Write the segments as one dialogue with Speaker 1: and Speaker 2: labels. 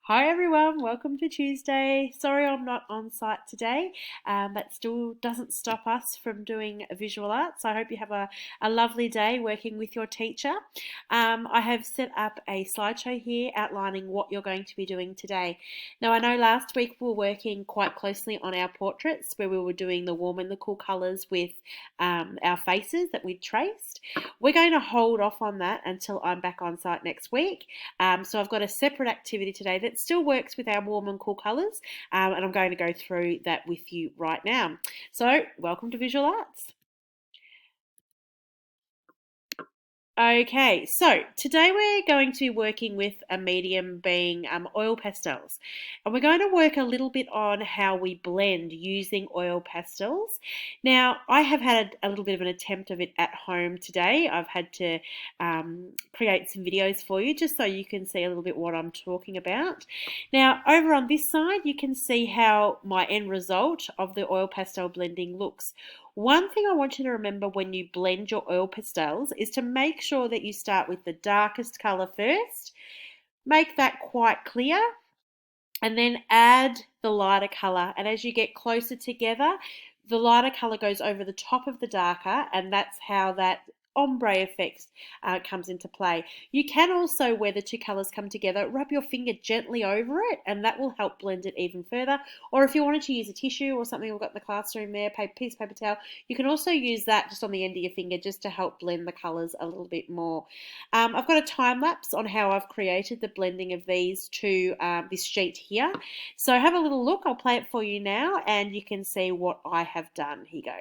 Speaker 1: Hi everyone, welcome to Tuesday. Sorry I'm not on site today. That still doesn't stop us from doing visual arts. I hope you have a lovely day working with your teacher. I have set up a slideshow here outlining what you're going to be doing today. Now I know last week we were working quite closely on our portraits where we were doing the warm and the cool colours with our faces that we'd traced. We're going to hold off on that until I'm back on site next week. So I've got a separate activity today that still works with our warm and cool colours, and I'm going to go through that with you right now. So welcome to Visual Arts. Okay, so today we're going to be working with a medium being oil pastels. And we're going to work a little bit on how we blend using oil pastels. Now, I have had a little bit of an attempt of it at home today. I've had to create some videos for you just so you can see a little bit what I'm talking about. Now, over on this side, you can see how my end result of the oil pastel blending looks. One thing I want you to remember when you blend your oil pastels is to make sure that you start with the darkest colour first. Make that quite clear and then add the lighter colour. And as you get closer together, the lighter colour goes over the top of the darker, and that's how that ombre effect comes into play. You can also, where the two colours come together, rub your finger gently over it, and that will help blend it even further. Or if you wanted to use a tissue or something we've got in the classroom there, piece of paper towel, you can also use that just on the end of your finger just to help blend the colours a little bit more. I've got a time lapse on how I've created the blending of these to this sheet here. So have a little look. I'll play it for you now and you can see what I have done. Here you go.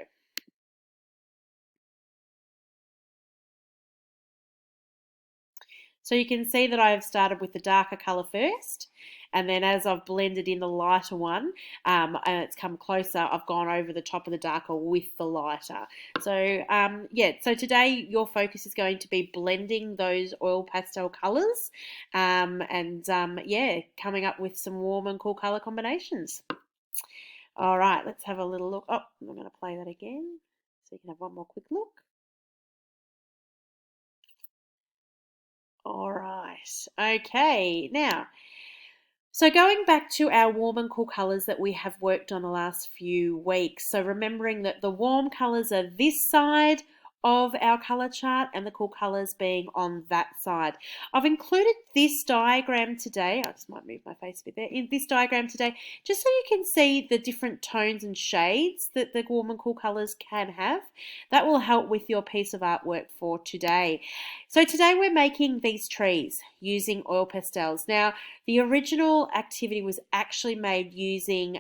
Speaker 1: So you can see that I have started with the darker colour first, and then as I've blended in the lighter one and it's come closer, I've gone over the top of the darker with the lighter. So yeah, so today your focus is going to be blending those oil pastel colours yeah, coming up with some warm and cool colour combinations. All right, let's have a little look. Oh, I'm going to play that again so you can have one more quick look. All right, okay, now, so going back to our warm and cool colours that we have worked on the last few weeks. So remembering that the warm colours are this side of our colour chart and the cool colours being on that side. I've included this diagram today. I just might move my face a bit there. In this diagram today, just so you can see the different tones and shades that the warm and cool colours can have. That will help with your piece of artwork for today. So today we're making these trees using oil pastels. Now, the original activity was actually made using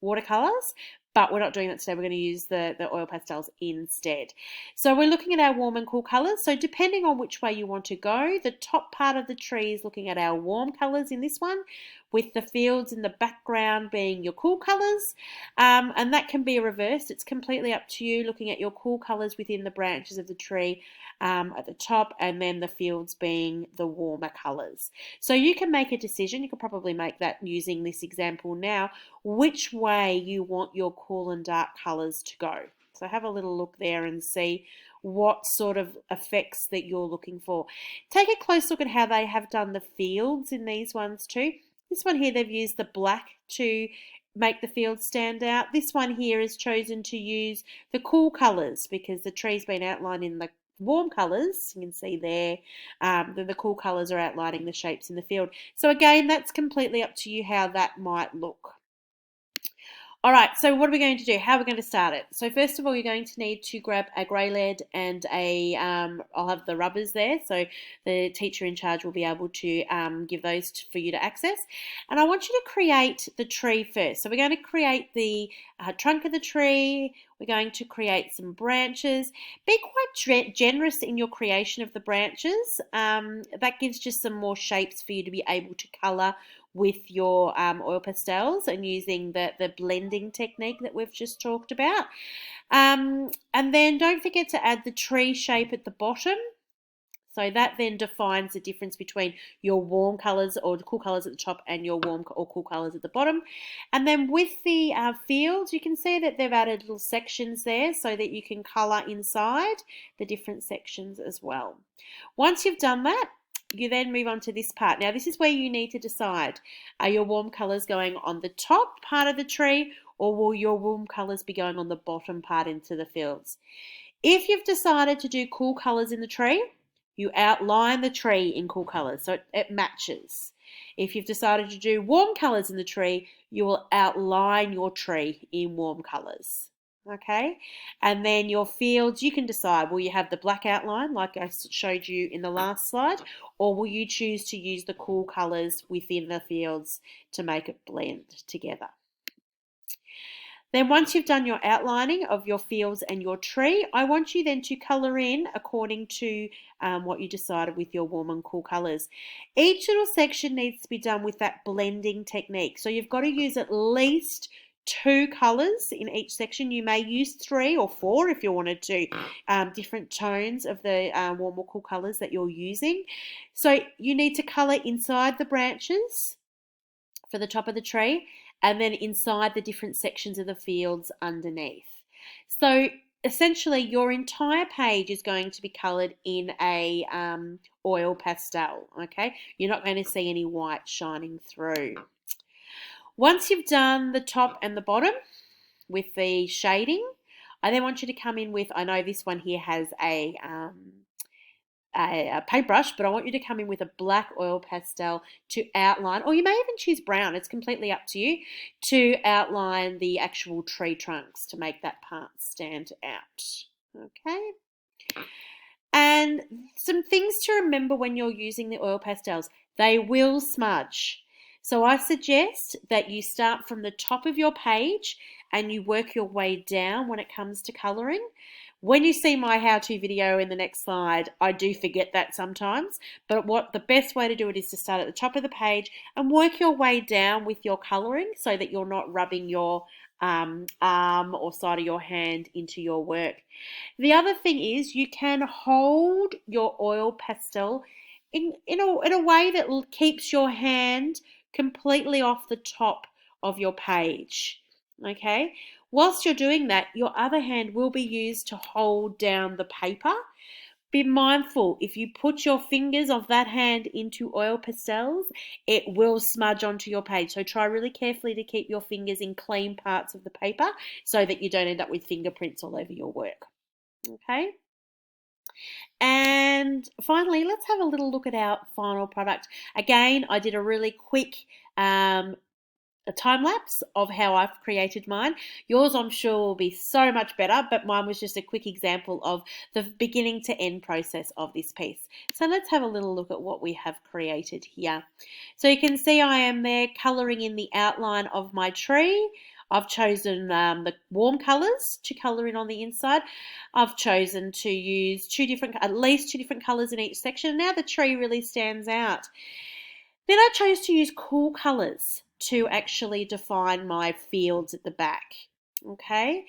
Speaker 1: watercolours, but we're not doing that today. We're going to use the oil pastels instead. So we're looking at our warm and cool colours. So depending on which way you want to go, the top part of the tree is looking at our warm colours in this one, with the fields in the background being your cool colours. And that can be reversed. It's completely up to you, looking at your cool colours within the branches of the tree at the top, and then the fields being the warmer colours. So you can make a decision. You could probably make that using this example now, which way you want your cool and dark colours to go. So have a little look there and see what sort of effects that you're looking for. Take a close look at how they have done the fields in these ones too. This one here, they've used the black to make the fields stand out. This one here is chosen to use the cool colours because the tree's been outlined in the warm colours. You can see there the cool colours are outlining the shapes in the field. So again, that's completely up to you how that might look. All right, so what are we going to do? How are we going to start it? So first of all, you're going to need to grab a grey lead and I'll have the rubbers there, so the teacher in charge will be able to give those for you to access. And I want you to create the tree first. So we're going to create the trunk of the tree. We're going to create some branches. Be quite generous in your creation of the branches. That gives just some more shapes for you to be able to colour with your oil pastels and using the blending technique that we've just talked about. And then don't forget to add the tree shape at the bottom. So that then defines the difference between your warm colours or the cool colours at the top and your warm or cool colours at the bottom. And then with the fields, you can see that they've added little sections there so that you can colour inside the different sections as well. Once you've done that, you then move on to this part. Now, this is where you need to decide, are your warm colours going on the top part of the tree, or will your warm colours be going on the bottom part into the fields? If you've decided to do cool colours in the tree, you outline the tree in cool colours, so it matches. If you've decided to do warm colours in the tree, you will outline your tree in warm colours. Okay, and then your fields, you can decide, will you have the black outline like I showed you in the last slide, or will you choose to use the cool colours within the fields to make it blend together? Then once you've done your outlining of your fields and your tree, I want you then to colour in according to what you decided with your warm and cool colours. Each little section needs to be done with that blending technique. So you've got to use at least 2 colours in each section. You may use 3 or 4 if you wanted to, different tones of the warm or cool colours that you're using. So you need to colour inside the branches for the top of the tree, and then inside the different sections of the fields underneath. So essentially your entire page is going to be coloured in a oil pastel, okay? You're not going to see any white shining through. Once you've done the top and the bottom with the shading, I then want you to come in with, I know this one here has a paintbrush, but I want you to come in with a black oil pastel to outline, or you may even choose brown, it's completely up to you, to outline the actual tree trunks to make that part stand out. Okay. And some things to remember when you're using the oil pastels, they will smudge. So I suggest that you start from the top of your page and you work your way down when it comes to colouring. When you see my how-to video in the next slide, I do forget that sometimes, but the best way to do it is to start at the top of the page and work your way down with your colouring so that you're not rubbing your arm or side of your hand into your work. The other thing is you can hold your oil pastel in a way that keeps your hand completely off the top of your page, okay? Whilst you're doing that, your other hand will be used to hold down the paper. Be mindful, if you put your fingers of that hand into oil pastels, it will smudge onto your page. So try really carefully to keep your fingers in clean parts of the paper so that you don't end up with fingerprints all over your work. Okay? And finally, let's have a little look at our final product. Again, I did a really quick a time lapse of how I've created mine. Yours, I'm sure, will be so much better, but mine was just a quick example of the beginning to end process of this piece. So let's have a little look at what we have created here. So you can see I am there colouring in the outline of my tree. I've chosen the warm colours to colour in on the inside. I've chosen to use at least two different colours in each section. Now the tree really stands out. Then I chose to use cool colours to actually define my fields at the back. Okay,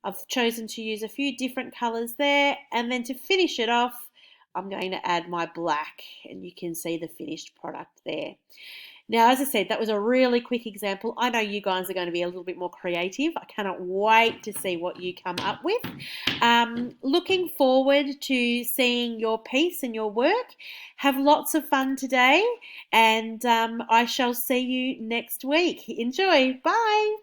Speaker 1: I've chosen to use a few different colours there, and then to finish it off, I'm going to add my black, and you can see the finished product there. Now, as I said, that was a really quick example. I know you guys are going to be a little bit more creative. I cannot wait to see what you come up with. Looking forward to seeing your piece and your work. Have lots of fun today, and I shall see you next week. Enjoy. Bye.